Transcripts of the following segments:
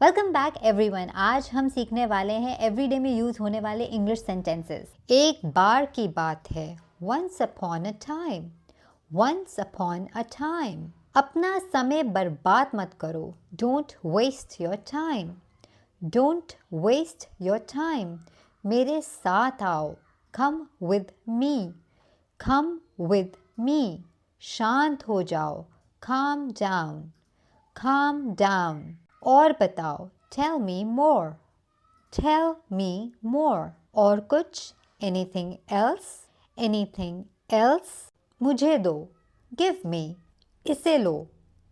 Welcome back everyone. आज हम सीखने वाले हैं एवरीडे में यूज होने वाले इंग्लिश सेंटेंसेस। एक बार की बात है, once upon a time, once upon a time. अपना समय बर्बाद मत करो, don't waste your time, don't waste your time. मेरे साथ आओ, come with me, come with me. शांत हो जाओ, calm down, calm down। और बताओ, टेल मी मोर, टेल मी मोर। और कुछ, एनीथिंग एल्स, एनीथिंग एल्स। मुझे दो, गिव मी, इसे लो,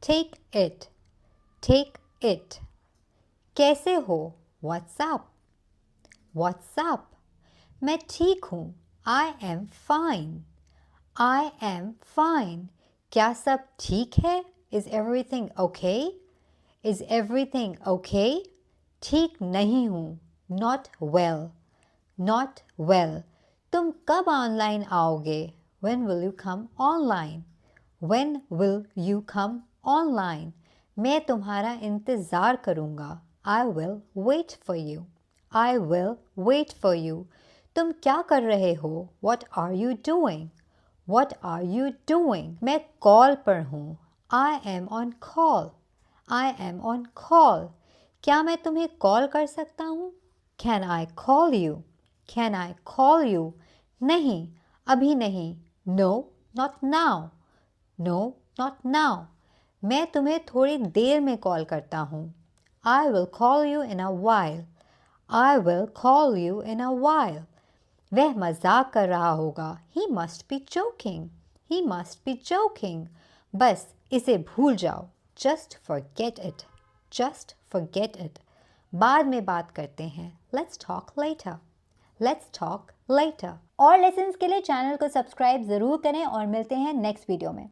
टेक इट, टेक इट। कैसे हो, व्हाट्स अप, व्हाट्स अप। मैं ठीक हूँ, I am fine, I am fine. क्या सब ठीक है, is everything okay, is everything okay. ठीक नहीं हूँ, नॉट वेल, नॉट वेल। तुम कब ऑनलाइन आओगे, when will you come online, when will you come online। मैं तुम्हारा इंतज़ार करूँगा, I will wait for you, I will wait for you। तुम क्या कर रहे हो, what are you doing, what are you doing। मैं कॉल पर हूँ, I am on call, I am on call। क्या मैं तुम्हें कॉल कर सकता हूँ, Can I call you, Can I call you। नहीं, अभी नहीं, No, not now, No, not now। मैं तुम्हें थोड़ी देर में कॉल करता हूँ, I will call you in a while, I will call you in a while। वह मजाक कर रहा होगा, He must be joking, He must be joking। बस इसे भूल जाओ, Just forget it, Just forget it। बाद में बात करते हैं, Let's talk later, Let's talk later। और लेसन्स के लिए चैनल को सब्सक्राइब ज़रूर करें और मिलते हैं नेक्स्ट वीडियो में।